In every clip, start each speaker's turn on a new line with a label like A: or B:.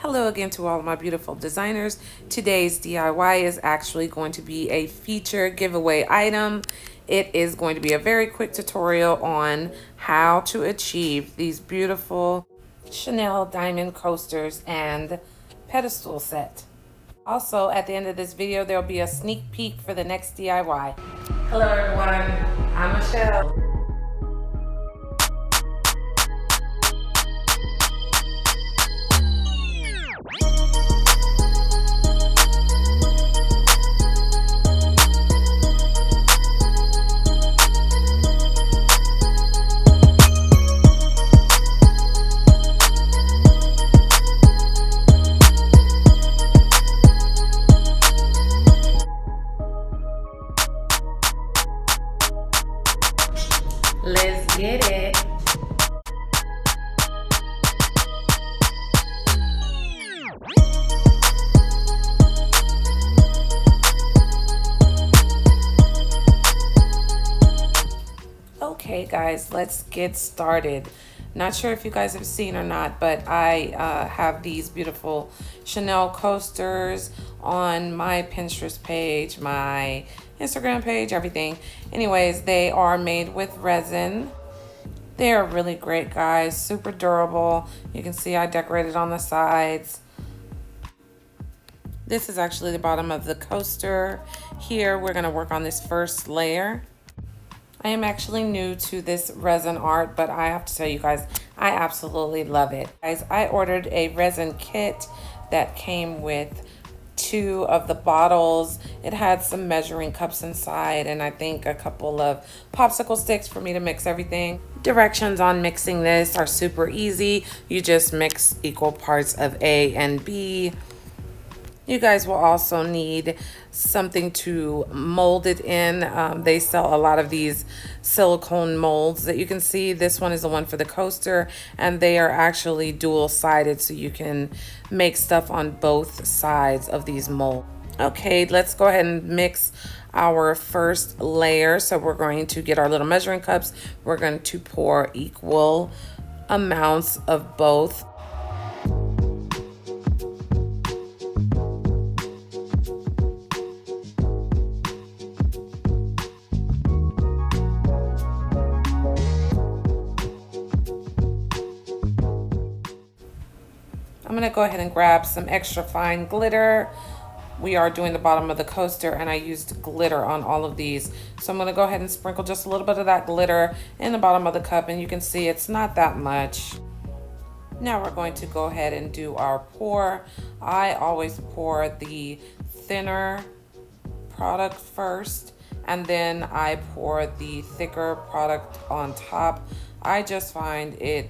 A: Hello again to all of my beautiful designers. Today's DIY is actually going to be a feature giveaway item. It is going to be a very quick tutorial on how to achieve these beautiful Chanel diamond coasters and pedestal set. Also, at the end of this video, there'll be a sneak peek for the next DIY. Hello everyone, I'm Michelle. Let's get it. Okay guys, let's get started. Not sure if you guys have seen or not, but I have these beautiful Chanel coasters on my Pinterest page, my Instagram page, everything. Anyways, they are made with resin. They are really great, guys, super durable. You can see I decorated on the sides. This is actually the bottom of the coaster. Here we're gonna work on this first layer. I am actually new to this resin art, but I have to tell you guys, I absolutely love it. Guys, I ordered a resin kit that came with 2 of the bottles. It had some measuring cups inside and I think a couple of popsicle sticks for me to mix everything. Directions on mixing this are super easy. You just mix equal parts of A and B. You guys will also need something to mold it in. They sell a lot of these silicone molds that you can see. This one is the one for the coaster, and they are actually dual-sided, so you can make stuff on both sides of these molds. Okay, let's go ahead and mix our first layer. So we're going to get our little measuring cups. We're going to pour equal amounts of both. I'm gonna go ahead and grab some extra fine glitter. We are doing the bottom of the coaster and I used glitter on all of these. So I'm gonna go ahead and sprinkle just a little bit of that glitter in the bottom of the cup, and you can see it's not that much. Now we're going to go ahead and do our pour. I always pour the thinner product first, and then I pour the thicker product on top. I just find it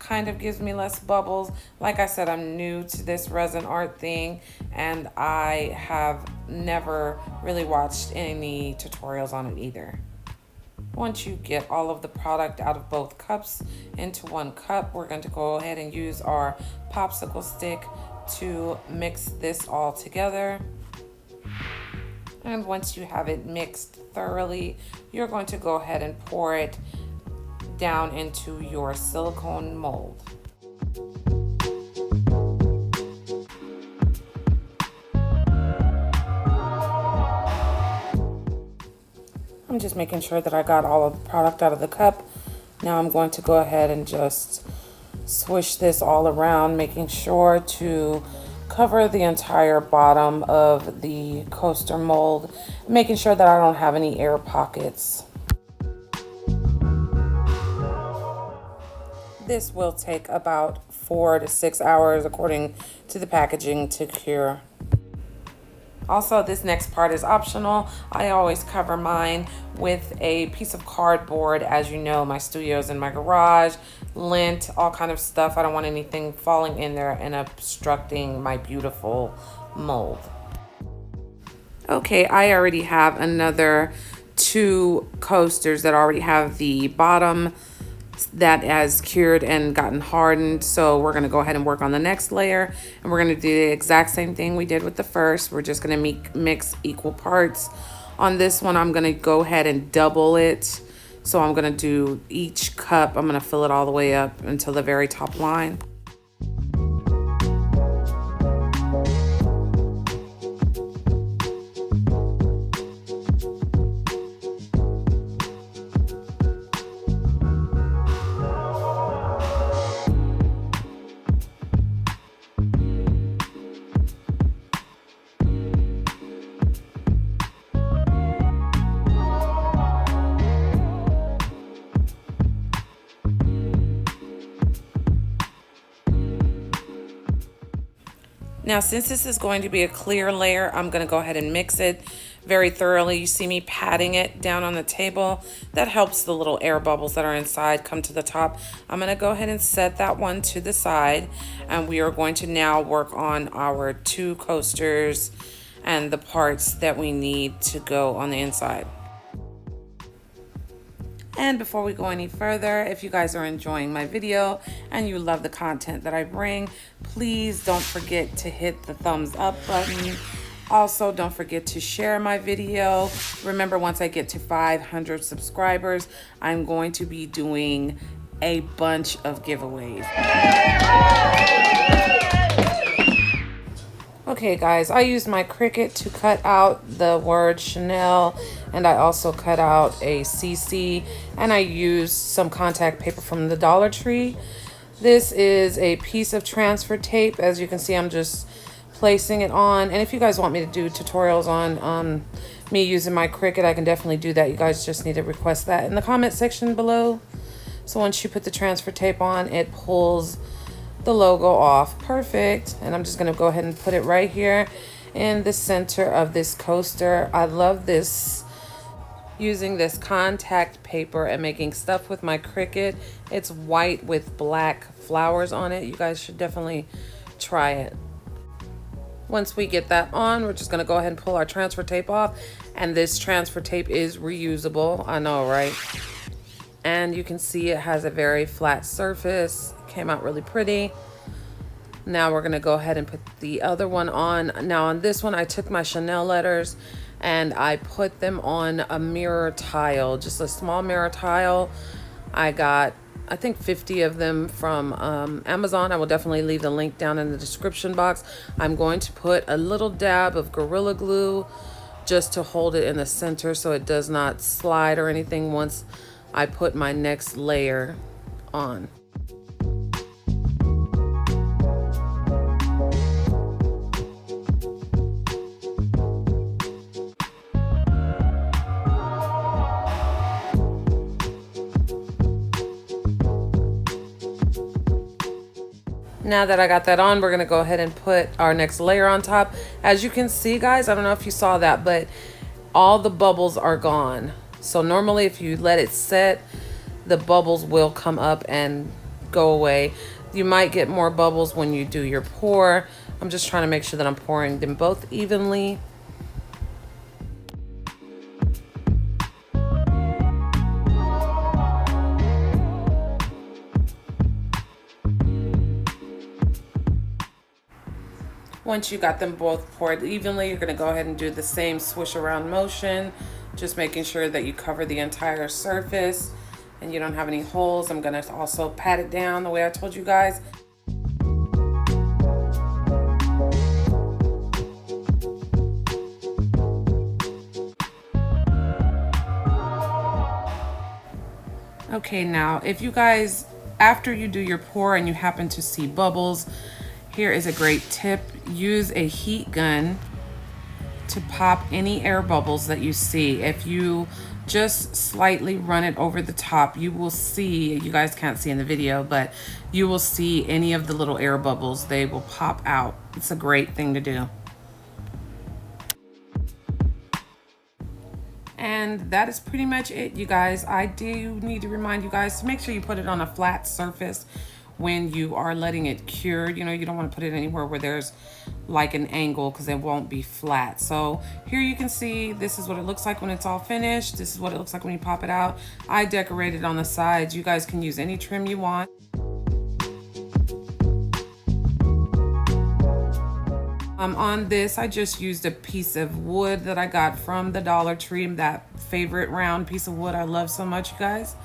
A: kind of gives me less bubbles. Like I said, I'm new to this resin art thing and I have never really watched any tutorials on it either. Once you get all of the product out of both cups into one cup, we're going to go ahead and use our popsicle stick to mix this all together. And once you have it mixed thoroughly, you're going to go ahead and pour it down into your silicone mold. I'm just making sure that I got all of the product out of the cup. Now I'm going to go ahead and just swish this all around, making sure to cover the entire bottom of the coaster mold, making sure that I don't have any air pockets. This will take about 4 to 6 hours according to the packaging to cure. Also, this next part is optional. I always cover mine with a piece of cardboard. As you know, my studio's in my garage, lint, all kind of stuff. I don't want anything falling in there and obstructing my beautiful mold. Okay, I already have another 2 coasters that already have the bottom that has cured and gotten hardened. So we're going to go ahead and work on the next layer, and we're going to do the exact same thing we did with the first. We're just going to mix equal parts. On this one, I'm going to go ahead and double it. So I'm going to do each cup, I'm going to fill it all the way up until the very top line. Now, since this is going to be a clear layer, I'm going to go ahead and mix it very thoroughly. You see me patting it down on the table. That helps the little air bubbles that are inside come to the top. I'm going to go ahead and set that one to the side, and we are going to now work on our two coasters and the parts that we need to go on the inside. And before we go any further, if you guys are enjoying my video and you love the content that I bring, please don't forget to hit the thumbs up button. Also, don't forget to share my video. Remember, once I get to 500 subscribers, I'm going to be doing a bunch of giveaways. Okay guys, I used my Cricut to cut out the word Chanel, and I also cut out a CC, and I used some contact paper from the Dollar Tree. This is a piece of transfer tape. As you can see, I'm just placing it on, and if you guys want me to do tutorials on me using my Cricut, I can definitely do that. You guys just need to request that in the comment section below. So once you put the transfer tape on, it pulls the logo off. Perfect. And I'm just going to go ahead and put it right here in the center of this coaster. I love this, using this contact paper and making stuff with my Cricut. It's white with black flowers on it. You guys should definitely try it. Once we get that on, we're just going to go ahead and pull our transfer tape off, and this transfer tape is reusable. I know, right? And you can see it has a very flat surface. Came out really pretty. Now we're gonna go ahead and put the other one on. Now on this one, I took my Chanel letters and I put them on a mirror tile, just a small mirror tile. I got, I think 50 of them from Amazon. I will definitely leave the link down in the description box. I'm going to put a little dab of Gorilla Glue just to hold it in the center so it does not slide or anything once I put my next layer on. Now that I got that on, we're gonna go ahead and put our next layer on top. As you can see, guys, I don't know if you saw that, but all the bubbles are gone. So normally if you let it set, the bubbles will come up and go away. You might get more bubbles when you do your pour. I'm just trying to make sure that I'm pouring them both evenly. Once you got them both poured evenly, you're gonna go ahead and do the same swish around motion, just making sure that you cover the entire surface and you don't have any holes. I'm gonna also pat it down the way I told you guys. Okay, now if you guys, after you do your pour and you happen to see bubbles, here is a great tip. Use a heat gun to pop any air bubbles that you see. If you just slightly run it over the top, you will see, you guys can't see in the video, but you will see any of the little air bubbles. They will pop out. It's a great thing to do. And that is pretty much it, you guys. I do need to remind you guys to make sure you put it on a flat surface when you are letting it cure. You know, you don't want to put it anywhere where there's like an angle because it won't be flat. So here you can see this is what it looks like when it's all finished. This is what it looks like when you pop it out. I decorated on the sides. You guys can use any trim you want. On this, I just used a piece of wood that I got from the Dollar Tree, that favorite round piece of wood I love so much, you guys.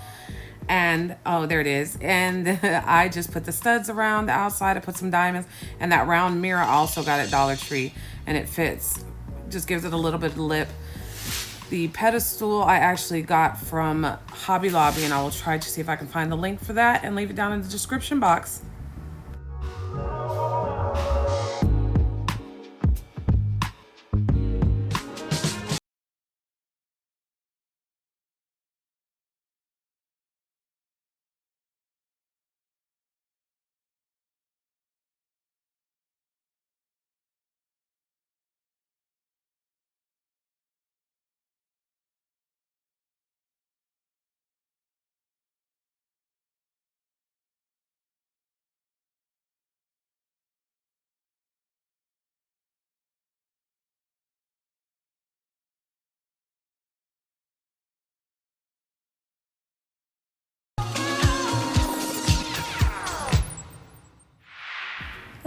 A: And oh, there it is. And I just put the studs around the outside. I put some diamonds, and that round mirror I also got at Dollar Tree, and it fits, just gives it a little bit of lip. The pedestal I actually got from Hobby Lobby, and I will try to see if I can find the link for that and leave it down in the description box.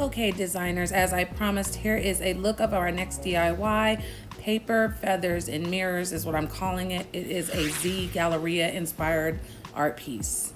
A: Okay, designers, as I promised, here is a look of our next DIY. Paper, Feathers, and Mirrors is what I'm calling it. It is a Z Galleria inspired art piece.